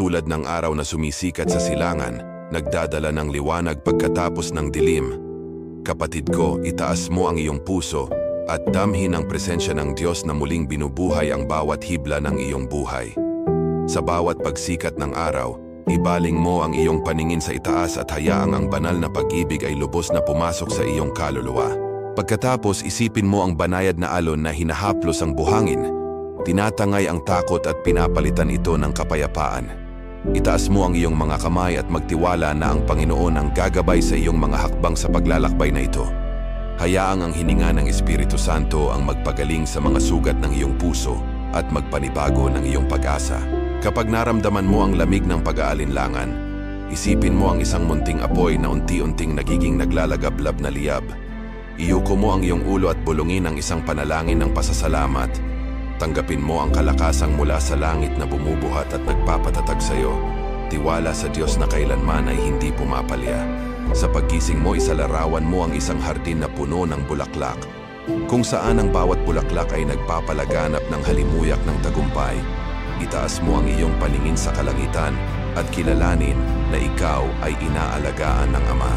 Tulad ng araw na sumisikat sa silangan, nagdadala ng liwanag pagkatapos ng dilim. Kapatid ko, itaas mo ang iyong puso at damhin ang presensya ng Diyos na muling binubuhay ang bawat hibla ng iyong buhay. Sa bawat pagsikat ng araw, ibaling mo ang iyong paningin sa itaas at hayaang ang banal na pag-ibig ay lubos na pumasok sa iyong kaluluwa. Pagkatapos, isipin mo ang banayad na alon na hinahaplos ang buhangin. Tinatangay ang takot at pinapalitan ito ng kapayapaan. Itaas mo ang iyong mga kamay at magtiwala na ang Panginoon ang gagabay sa iyong mga hakbang sa paglalakbay na ito. Hayaang ang hininga ng Espiritu Santo ang magpagaling sa mga sugat ng iyong puso at magpanibago ng iyong pag-asa. Kapag naramdaman mo ang lamig ng pag-aalinlangan, isipin mo ang isang munting apoy na unti-unting nagiging naglalagablab na liyab. Iyuko mo ang iyong ulo at bulungin ang isang panalangin ng pasasalamat. Tanggapin mo ang kalakasang mula sa langit na bumubuhat at nagpapatatag sa iyo. Tiwala sa Diyos na kailanman ay hindi pumapalya. Sa paggising mo, isalarawan mo ang isang hardin na puno ng bulaklak, kung saan ang bawat bulaklak ay nagpapalaganap ng halimuyak ng tagumpay. Itaas mo ang iyong paningin sa kalangitan at kilalanin na ikaw ay inaalagaan ng Ama.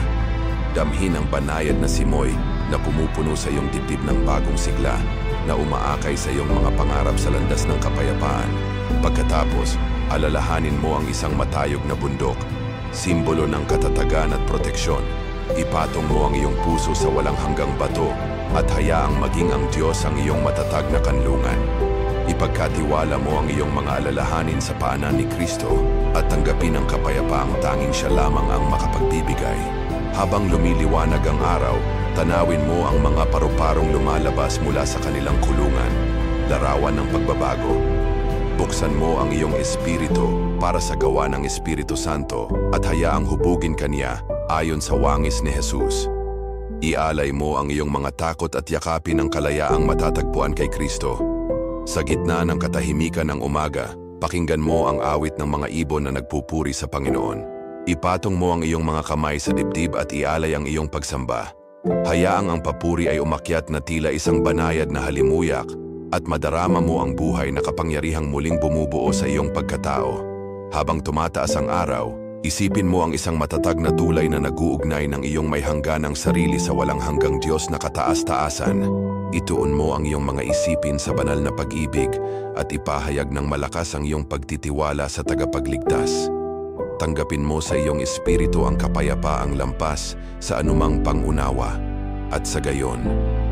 Damhin ang banayad na simoy na pumupuno sa iyong dibdib ng bagong sigla, na umaakay sa iyong mga pangarap sa landas ng kapayapaan. Pagkatapos, alalahanin mo ang isang matayog na bundok, simbolo ng katatagan at proteksyon. Ipatong mo ang iyong puso sa walang hanggang bato at hayaang maging ang Diyos ang iyong matatag na kanlungan. Ipagkatiwala mo ang iyong mga alalahanin sa paanan ni Kristo at tanggapin ang kapayapaang tanging siya lamang ang makapagbibigay. Habang lumiliwanag ang araw, tanawin mo ang mga paru-parong lumalabas mula sa kanilang kulungan, larawan ng pagbabago. Buksan mo ang iyong espiritu para sa gawa ng Espiritu Santo at hayaang hubugin kaniya ayon sa wangis ni Jesus. Ialay mo ang iyong mga takot at yakapin ang kalayaang matatagpuan kay Kristo. Sa gitna ng katahimikan ng umaga, pakinggan mo ang awit ng mga ibon na nagpupuri sa Panginoon. Ipatong mo ang iyong mga kamay sa dibdib at ialay ang iyong pagsamba. Hayaang ang papuri ay umakyat na tila isang banayad na halimuyak at madarama mo ang buhay na kapangyarihang muling bumubuo sa iyong pagkatao. Habang tumataas ang araw, isipin mo ang isang matatag na tulay na nag-uugnay ng iyong may hangganang sarili sa walang hanggang Diyos na kataas-taasan. Ituon mo ang iyong mga isipin sa banal na pag-ibig at ipahayag ng malakas ang iyong pagtitiwala sa tagapagligtas. Tanggapin mo sa iyong espiritu ang kapayapaang lampas sa anumang pangunawa. At sa gayon,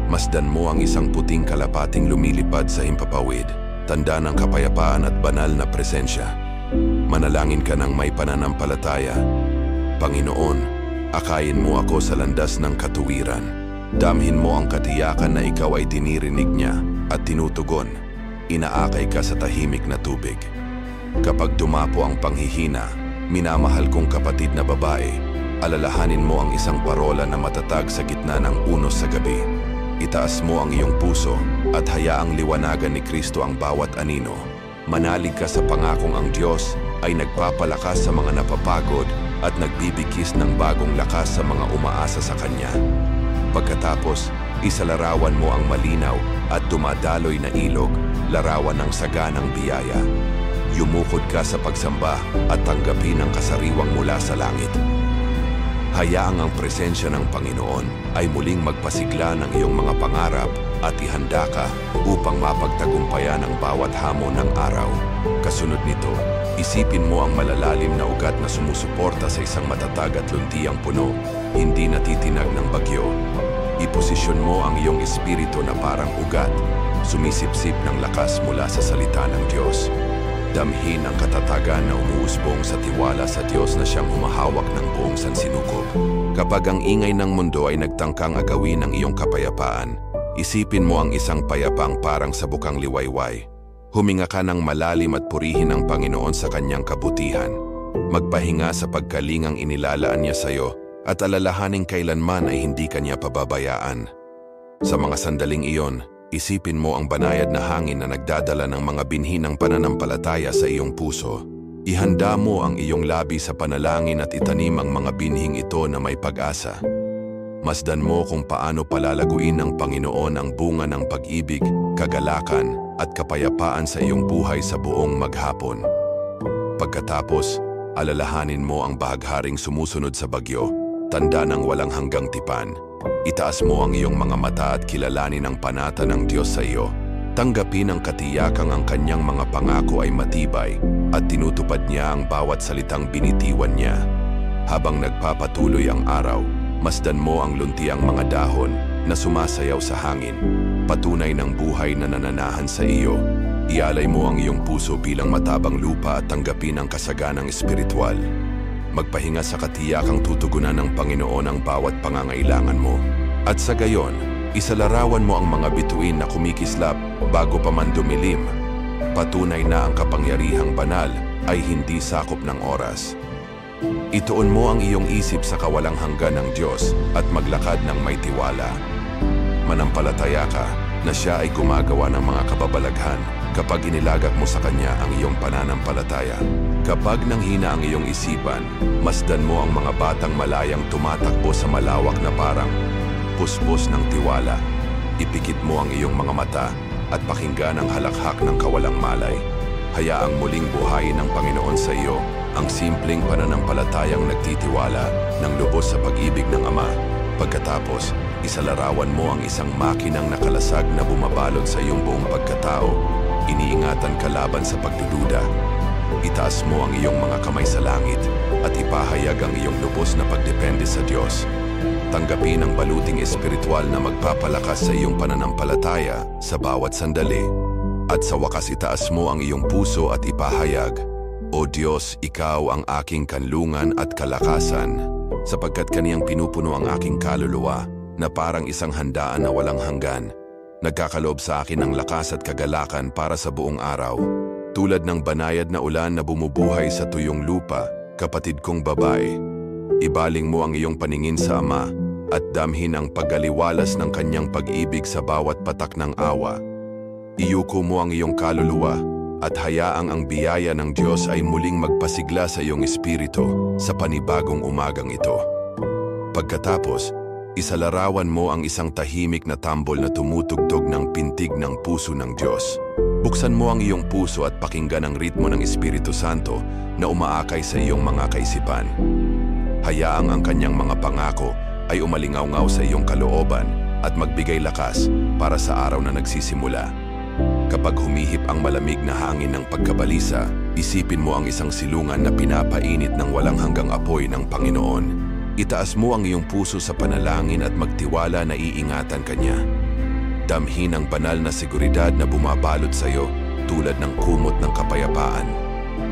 masdan mo ang isang puting kalapating lumilipad sa himpapawid, tanda ng kapayapaan at banal na presensya. Manalangin ka ng may pananampalataya. Panginoon, akayin mo ako sa landas ng katuwiran. Damhin mo ang katiyakan na ikaw ay dinirinig niya at tinutugon. Inaakay ka sa tahimik na tubig. Kapag dumapo ang panghihina, minamahal kong kapatid na babae, alalahanin mo ang isang parola na matatag sa gitna ng unos sa gabi. Itaas mo ang iyong puso at hayaang liwanagan ni Kristo ang bawat anino. Manalig ka sa pangakong ang Diyos ay nagpapalakas sa mga napapagod at nagbibigkis ng bagong lakas sa mga umaasa sa Kanya. Pagkatapos, isalarawan mo ang malinaw at dumadaloy na ilog, larawan ng saganang biyaya. Yumukod ka sa pagsamba at tanggapin ang kasariwang mula sa langit. Hayaang ang presensya ng Panginoon ay muling magpasigla ng iyong mga pangarap at ihanda ka upang mapagtagumpayan ang bawat hamon ng araw. Kasunod nito, isipin mo ang malalalim na ugat na sumusuporta sa isang matatag at luntiang puno, hindi natitinag ng bagyo. Iposisyon mo ang iyong espiritu na parang ugat, sumisipsip ng lakas mula sa salita ng Diyos. Damhin ang katatagan na umuusbong sa tiwala sa Diyos na siyang humahawak ng buong sansinukob. Kapag ang ingay ng mundo ay nagtangkang agawin ang iyong kapayapaan, isipin mo ang isang payapang parang sa bukang liwayway. Huminga ka ng malalim at purihin ang Panginoon sa kanyang kabutihan. Magpahinga sa pagkalingang inilalaan niya sa iyo at alalahaning kailanman ay hindi kanya pababayaan. Sa mga sandaling iyon, isipin mo ang banayad na hangin na nagdadala ng mga binhi ng pananampalataya sa iyong puso. Ihanda mo ang iyong labi sa panalangin at itanim ang mga binhing ito na may pag-asa. Masdan mo kung paano palalaguin ng Panginoon ang bunga ng pag-ibig, kagalakan at kapayapaan sa iyong buhay sa buong maghapon. Pagkatapos, alalahanin mo ang bahagharing sumusunod sa bagyo, tanda ng walang hanggang tipan. Itaas mo ang iyong mga mata at kilalanin ang panata ng Diyos sa iyo. Tanggapin ang katiyakang ang kanyang mga pangako ay matibay at tinutupad niya ang bawat salitang binitiwan niya. Habang nagpapatuloy ang araw, masdan mo ang luntiang mga dahon na sumasayaw sa hangin, patunay ng buhay na nananahan sa iyo. Ialay mo ang iyong puso bilang matabang lupa at tanggapin ang kasaganang espiritual. Magpahinga sa katiyakang tutugunan ng Panginoon ang bawat pangangailangan mo. At sa gayon, isalarawan mo ang mga bituin na kumikislap bago pa man dumilim. Patunay na ang kapangyarihang banal ay hindi sakop ng oras. Ituon mo ang iyong isip sa kawalang hanggan ng Diyos at maglakad ng may tiwala. Manampalataya ka na siya ay gumagawa ng mga kababalaghan kapag inilagak mo sa Kanya ang iyong pananampalataya. Kapag nanghina ang iyong isipan, masdan mo ang mga batang malayang tumatakbo sa malawak na parang puspos ng tiwala. Ipikit mo ang iyong mga mata at pakinggan ang halakhak ng kawalang malay. Hayaang muling buhayin ng Panginoon sa iyo ang simpleng pananampalatayang nagtitiwala ng lubos sa pag-ibig ng Ama. Pagkatapos, isalarawan mo ang isang makinang nakalasag na bumabalot sa iyong buong pagkatao. Iniingatan ka laban sa pagdududa. Itaas mo ang iyong mga kamay sa langit at ipahayag ang iyong lubos na pagdepende sa Diyos. Tanggapin ang baluting espiritual na magpapalakas sa iyong pananampalataya sa bawat sandali. At sa wakas itaas mo ang iyong puso at ipahayag, O Diyos, Ikaw ang aking kanlungan at kalakasan, sapagkat Kaniyang pinupuno ang aking kaluluwa na parang isang handaan na walang hanggan. Nagkakaloob sa akin ng lakas at kagalakan para sa buong araw. Tulad ng banayad na ulan na bumubuhay sa tuyong lupa, kapatid kong babae, ibaling mo ang iyong paningin sa Ama at damhin ang paggaliwalas ng Kanyang pag-ibig sa bawat patak ng awa. Iyuko mo ang iyong kaluluwa at hayaang ang biyaya ng Diyos ay muling magpasigla sa iyong espiritu sa panibagong umagang ito. Pagkatapos, isalarawan mo ang isang tahimik na tambol na tumutugtog ng pintig ng puso ng Diyos. Buksan mo ang iyong puso at pakinggan ang ritmo ng Espiritu Santo na umaakay sa iyong mga kaisipan. Hayaang ang Kanyang mga pangako ay umalingaw-ngaw sa iyong kalooban at magbigay lakas para sa araw na nagsisimula. Kapag humihip ang malamig na hangin ng pagkabalisa, isipin mo ang isang silungan na pinapainit ng walang hanggang apoy ng Panginoon. Itaas mo ang iyong puso sa panalangin at magtiwala na iingatan ka niya. Damhin ang banal na seguridad na bumabalot sa iyo tulad ng kumot ng kapayapaan.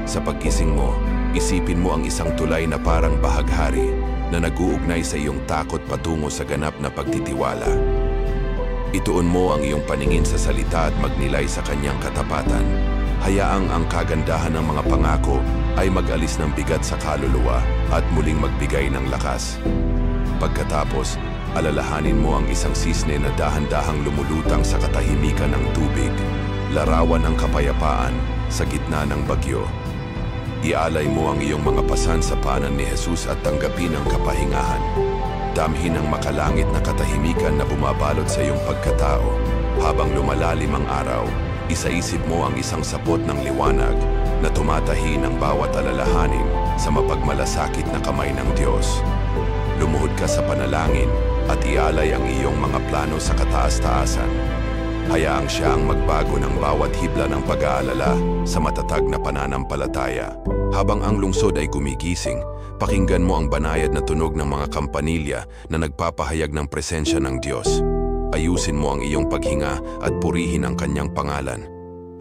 Sa pagkising mo, isipin mo ang isang tulay na parang bahaghari na nag-uugnay sa iyong takot patungo sa ganap na pagtitiwala. Ituon mo ang iyong paningin sa salita at magnilay sa Kanyang katapatan. Hayaang ang kagandahan ng mga pangako ay mag-alis ng bigat sa kaluluwa at muling magbigay ng lakas. Pagkatapos, alalahanin mo ang isang sisne na dahan-dahang lumulutang sa katahimikan ng tubig, larawan ng kapayapaan sa gitna ng bagyo. Ialay mo ang iyong mga pasan sa paanan ni Jesus at tanggapin ang kapahingahan. Damhin ang makalangit na katahimikan na bumabalot sa iyong pagkatao. Habang lumalalim ang araw, isaisip mo ang isang sapot ng liwanag na tumatahi ng bawat alalahanin sa mapagmalasakit na kamay ng Diyos. Lumuhod ka sa panalangin at ialay ang iyong mga plano sa kataas-taasan. Hayaang siya ang magbago ng bawat hibla ng pag-aalala sa matatag na pananampalataya. Habang ang lungsod ay gumigising, pakinggan mo ang banayad na tunog ng mga kampanilya na nagpapahayag ng presensya ng Diyos. Ayusin mo ang iyong paghinga at purihin ang Kanyang pangalan.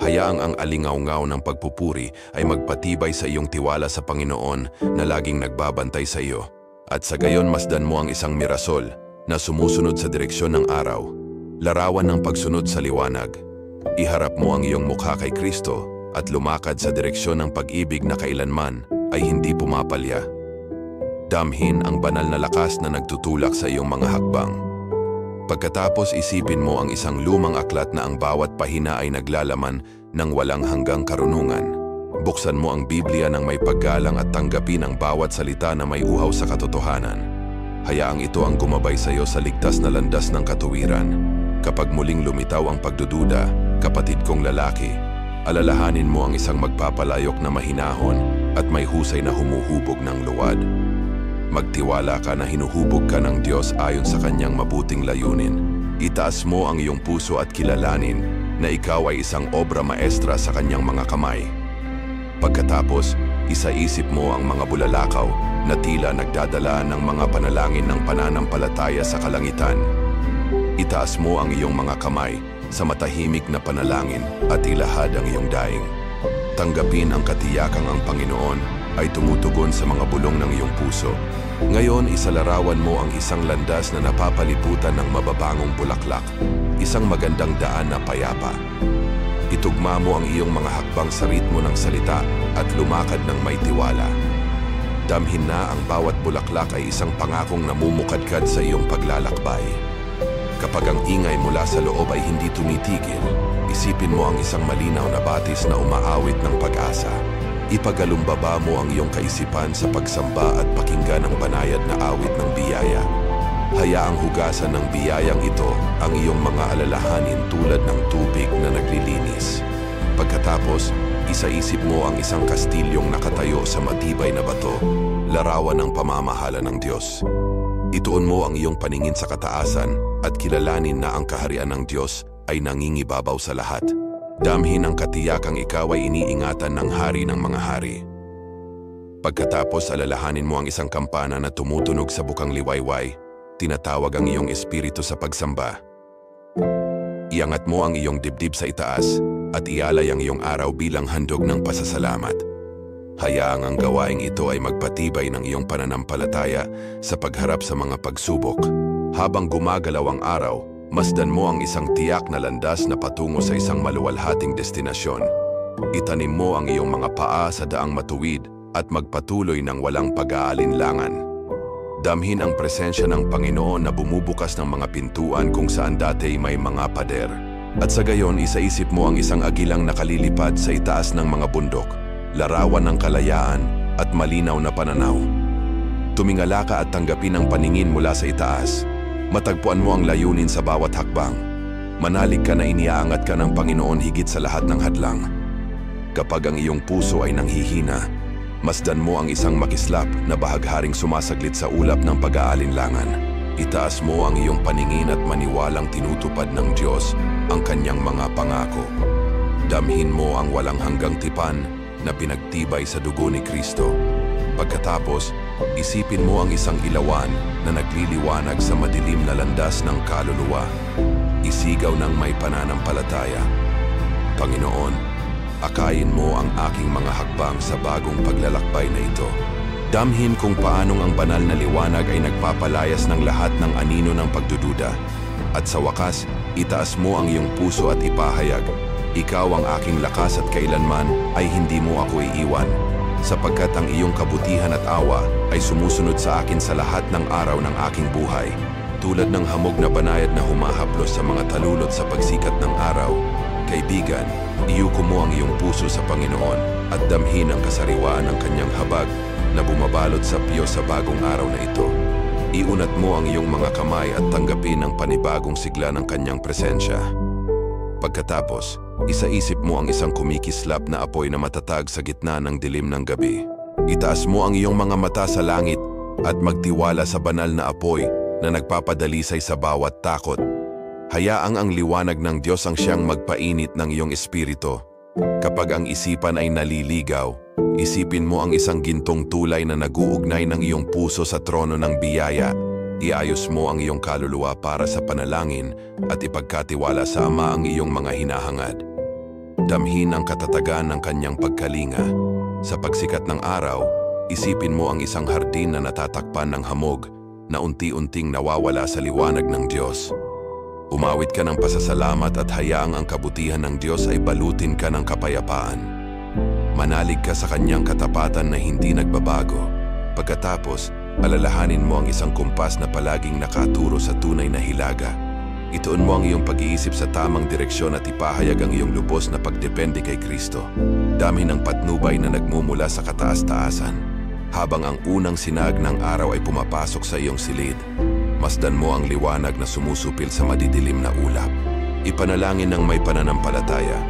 Hayaang ang alingaw-ngaw ng pagpupuri ay magpatibay sa iyong tiwala sa Panginoon na laging nagbabantay sa iyo. At sa gayon masdan mo ang isang mirasol na sumusunod sa direksyon ng araw. Larawan ng pagsunod sa liwanag. Iharap mo ang iyong mukha kay Kristo at lumakad sa direksyon ng pag-ibig na kailanman ay hindi pumapalya. Damhin ang banal na lakas na nagtutulak sa iyong mga hakbang. Pagkatapos isipin mo ang isang lumang aklat na ang bawat pahina ay naglalaman ng walang hanggang karunungan. Buksan mo ang Biblia ng may paggalang at tanggapin ang bawat salita na may uhaw sa katotohanan. Hayaang ito ang gumabay sa iyo sa ligtas na landas ng katuwiran. Kapag muling lumitaw ang pagdududa, kapatid kong lalaki, alalahanin mo ang isang magpapalayok na mahinahon at may husay na humuhubog ng luwad. Magtiwala ka na hinuhubog ka ng Diyos ayon sa kanyang mabuting layunin. Itaas mo ang iyong puso at kilalanin na ikaw ay isang obra maestra sa kanyang mga kamay. Pagkatapos, isaisip mo ang mga bulalakaw na tila nagdadala ng mga panalangin ng pananampalataya sa kalangitan. Itaas mo ang iyong mga kamay sa matahimik na panalangin at ilahad ang iyong daing. Tanggapin ang katiyakang ang Panginoon ay tumutugon sa mga bulong ng iyong puso. Ngayon, isalarawan mo ang isang landas na napapaliputan ng mababangong bulaklak, isang magandang daan na payapa. Itugma mo ang iyong mga hakbang sa ritmo ng salita at lumakad ng may tiwala. Damhin na ang bawat bulaklak ay isang pangakong namumukadkad sa iyong paglalakbay. Kapag ang ingay mula sa loob ay hindi tumitigil, isipin mo ang isang malinaw na batis na umaawit ng pag-asa. Ipagalumbaba mo ang iyong kaisipan sa pagsamba at pakinggan ang banayad na awit ng biyaya. Hayaang hugasan ng biyayang ito ang iyong mga alalahanin tulad ng tubig na naglilinis. Pagkatapos, isaisip mo ang isang kastilyong nakatayo sa matibay na bato, larawan ng pamamahala ng Diyos. Ituon mo ang iyong paningin sa kataasan at kilalanin na ang kaharian ng Diyos ay nangingibabaw sa lahat. Damhin ang katiyakang ikaw ay iniingatan ng hari ng mga hari. Pagkatapos alalahanin mo ang isang kampana na tumutunog sa bukang liwayway, tinatawag ang iyong espiritu sa pagsamba. Iangat mo ang iyong dibdib sa itaas at ialay ang iyong araw bilang handog ng pasasalamat. Hayaang ang gawaing ito ay magpatibay ng iyong pananampalataya sa pagharap sa mga pagsubok. Habang gumagalaw ang araw, masdan mo ang isang tiyak na landas na patungo sa isang maluwalhating destinasyon. Itanim mo ang iyong mga paa sa daang matuwid at magpatuloy ng walang pag-aalinlangan. Damhin ang presensya ng Panginoon na bumubukas ng mga pintuan kung saan dati may mga pader. At sa gayon, isaisip mo ang isang agilang nakalilipad sa itaas ng mga bundok, larawan ng kalayaan at malinaw na pananaw. Tumingala ka at tanggapin ang paningin mula sa itaas. Matagpuan mo ang layunin sa bawat hakbang. Manalig ka na iniaangat ka ng Panginoon higit sa lahat ng hadlang. Kapag ang iyong puso ay nanghihina, masdan mo ang isang makislap na bahagharing sumasaglit sa ulap ng pag-aalinlangan. Itaas mo ang iyong paningin at maniwalang tinutupad ng Diyos ang kanyang mga pangako. Damhin mo ang walang hanggang tipan na pinagtibay sa dugo ni Kristo. Pagkatapos, isipin mo ang isang ilawan na nagliliwanag sa madilim na landas ng kaluluwa. Isigaw ng may pananampalataya, Panginoon, akayin mo ang aking mga hakbang sa bagong paglalakbay na ito. Damhin kung paanong ang banal na liwanag ay nagpapalayas ng lahat ng anino ng pagdududa. At sa wakas, itaas mo ang iyong puso at ipahayag, ikaw ang aking lakas at kailanman ay hindi mo ako iiwan. Sapagkat ang iyong kabutihan at awa ay sumusunod sa akin sa lahat ng araw ng aking buhay. Tulad ng hamog na banayad na humahaplos sa mga talulot sa pagsikat ng araw, kaibigan, iyuko mo ang iyong puso sa Panginoon at damhin ang kasariwaan ng kanyang habag na bumabalot sa piyo sa bagong araw na ito. Iunat mo ang iyong mga kamay at tanggapin ang panibagong sigla ng kanyang presensya. Pagkatapos, isaisip mo ang isang kumikislap na apoy na matatag sa gitna ng dilim ng gabi. Itaas mo ang iyong mga mata sa langit at magtiwala sa banal na apoy na nagpapadalisay sa bawat takot. Hayaang ang liwanag ng Diyos ang siyang magpainit ng iyong espiritu. Kapag ang isipan ay naliligaw, isipin mo ang isang gintong tulay na naguugnay ng iyong puso sa trono ng biyaya. Iayos mo ang iyong kaluluwa para sa panalangin at ipagkatiwala sa Ama ang iyong mga hinahangad. Damhin ang katatagan ng kanyang pagkalinga. Sa pagsikat ng araw, isipin mo ang isang hardin na natatakpan ng hamog na unti-unting nawawala sa liwanag ng Diyos. Umawit ka ng pasasalamat at hayaang ang kabutihan ng Diyos ay balutin ka ng kapayapaan. Manalig ka sa kanyang katapatan na hindi nagbabago. Pagkatapos, alalahanin mo ang isang kumpas na palaging nakaturo sa tunay na hilaga. Ituon mo ang iyong pag-iisip sa tamang direksyon at ipahayag ang iyong lubos na pagdepende kay Kristo. Dami ng patnubay na nagmumula sa kataas-taasan. Habang ang unang sinag ng araw ay pumapasok sa iyong silid, masdan mo ang liwanag na sumusupil sa madidilim na ulap. Ipanalangin ng may pananampalataya,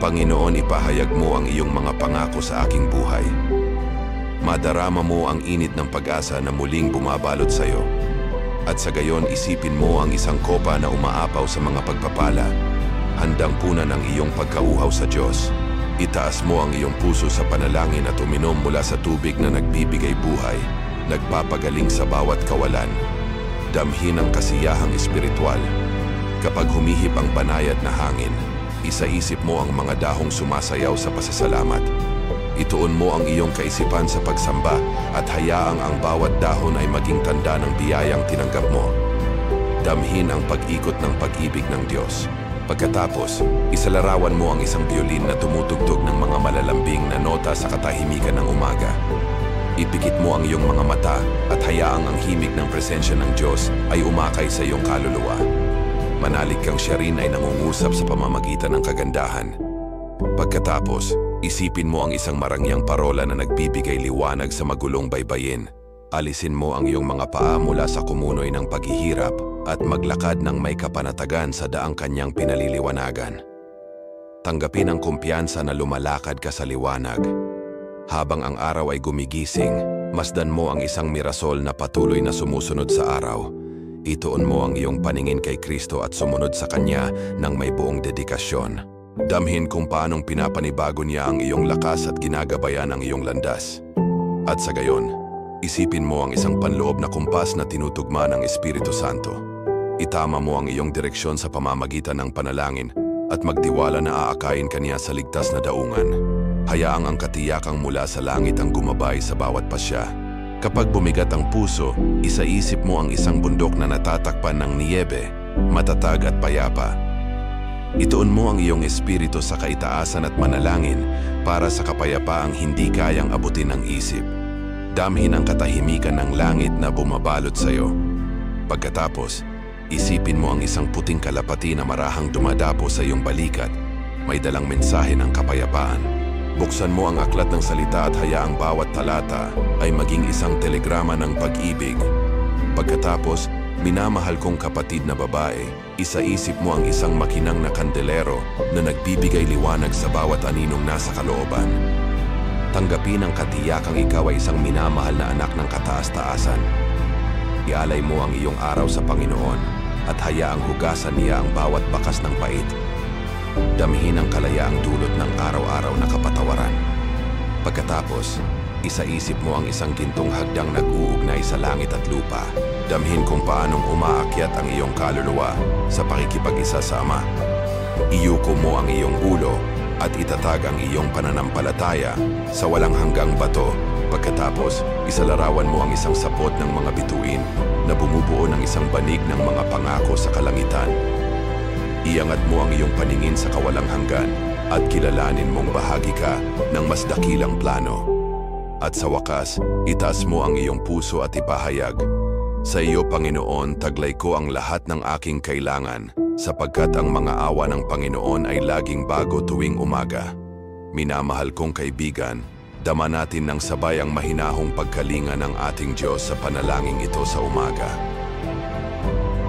Panginoon, ipahayag mo ang iyong mga pangako sa aking buhay. Madarama mo ang init ng pag-asa na muling bumabalot sa iyo. At sa gayon, isipin mo ang isang kopa na umaapaw sa mga pagpapala, handang punan ang iyong pagkauhaw sa Diyos. Itaas mo ang iyong puso sa panalangin at uminom mula sa tubig na nagbibigay buhay, nagpapagaling sa bawat kawalan. Damhin ang kasiyahang espiritual. Kapag humihip ang banayad na hangin, isaisip mo ang mga dahong sumasayaw sa pasasalamat. Ituon mo ang iyong kaisipan sa pagsamba at hayaang ang bawat dahon ay maging tanda ng biyayang tinanggap mo. Damhin ang pag-ikot ng pag-ibig ng Diyos. Pagkatapos, isalarawan mo ang isang biolin na tumutugtog ng mga malalambing na nota sa katahimikan ng umaga. Ipikit mo ang iyong mga mata at hayaang ang himig ng presensya ng Diyos ay umakay sa iyong kaluluwa. Manalig kang siya rin ay nangungusap sa pamamagitan ng kagandahan. Pagkatapos, isipin mo ang isang marangyang parola na nagbibigay liwanag sa magulong baybayin. Alisin mo ang iyong mga paa mula sa kumunoy ng paghihirap at maglakad ng may kapanatagan sa daang kanyang pinaliliwanagan. Tanggapin ang kumpiyansa na lumalakad ka sa liwanag. Habang ang araw ay gumigising, masdan mo ang isang mirasol na patuloy na sumusunod sa araw. Ituon mo ang iyong paningin kay Kristo at sumunod sa Kanya ng may buong dedikasyon. Damhin kung paanong pinapanibago niya ang iyong lakas at ginagabayan ang iyong landas. At sa gayon, isipin mo ang isang panloob na kumpas na tinutugma ng Espiritu Santo. Itama mo ang iyong direksyon sa pamamagitan ng panalangin at magtiwala na aakayin ka niya sa ligtas na daungan. Hayaang ang katiyakang mula sa langit ang gumabay sa bawat pasya. Kapag bumigat ang puso, isaisip mo ang isang bundok na natatakpan ng niyebe, matatag at payapa. Ituon mo ang iyong espiritu sa kaitaasan at manalangin para sa kapayapaang hindi kayang abutin ng isip. Damhin ang katahimikan ng langit na bumabalot sa iyo. Pagkatapos, isipin mo ang isang puting kalapati na marahang dumadapo sa iyong balikat, may dalang mensahe ng kapayapaan. Buksan mo ang aklat ng salita at hayaang bawat talata ay maging isang telegrama ng pag-ibig. Pagkatapos, minamahal kong kapatid na babae, isaisip mo ang isang makinang na kandelero na nagbibigay liwanag sa bawat aninong nasa kalooban. Tanggapin ang katiyakang ikaw ay isang minamahal na anak ng kataas-taasan. Ialay mo ang iyong araw sa Panginoon at hayaang hugasan niya ang bawat bakas ng pait. Damhin ang kalayaang dulot ng araw-araw na kapatawaran. Pagkatapos, isaisip mo ang isang gintong hagdang nag-uugnay sa langit at lupa. Damhin kung paanong umaakyat ang iyong kaluluwa sa pakikipag-isa sa Ama. Iyuko mo ang iyong ulo at itatag ang iyong pananampalataya sa walang hanggang bato. Pagkatapos, isalarawan mo ang isang sapot ng mga bituin na bumubuo ng isang banig ng mga pangako sa kalangitan. Iangat mo ang iyong paningin sa kawalang hanggan at kilalanin mong bahagi ka ng mas dakilang plano. At sa wakas, itaas mo ang iyong puso at ipahayag, "Sa iyo, Panginoon, taglay ko ang lahat ng aking kailangan, sapagkat ang mga awa ng Panginoon ay laging bago tuwing umaga." Minamahal kong kaibigan, dama natin ng sabay ang mahinahong pagkalinga ng ating Diyos sa panalangin ito sa umaga.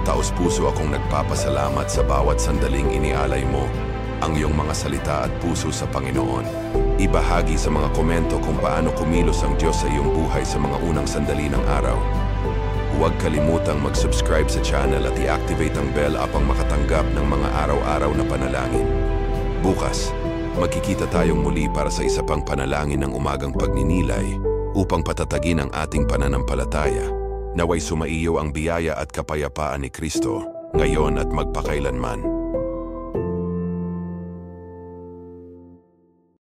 Taos-puso akong nagpapasalamat sa bawat sandaling inialay mo ang iyong mga salita at puso sa Panginoon. Ibahagi sa mga komento kung paano kumilos ang Diyos sa iyong buhay sa mga unang sandali ng araw. Huwag kalimutang mag-subscribe sa channel at i-activate ang bell upang makatanggap ng mga araw-araw na panalangin. Bukas, magkikita tayong muli para sa isa pang panalangin ng umagang pagninilay upang patatagin ang ating pananampalataya. Naway sumaiyo ang biyaya at kapayapaan ni Kristo, ngayon at magpakailanman.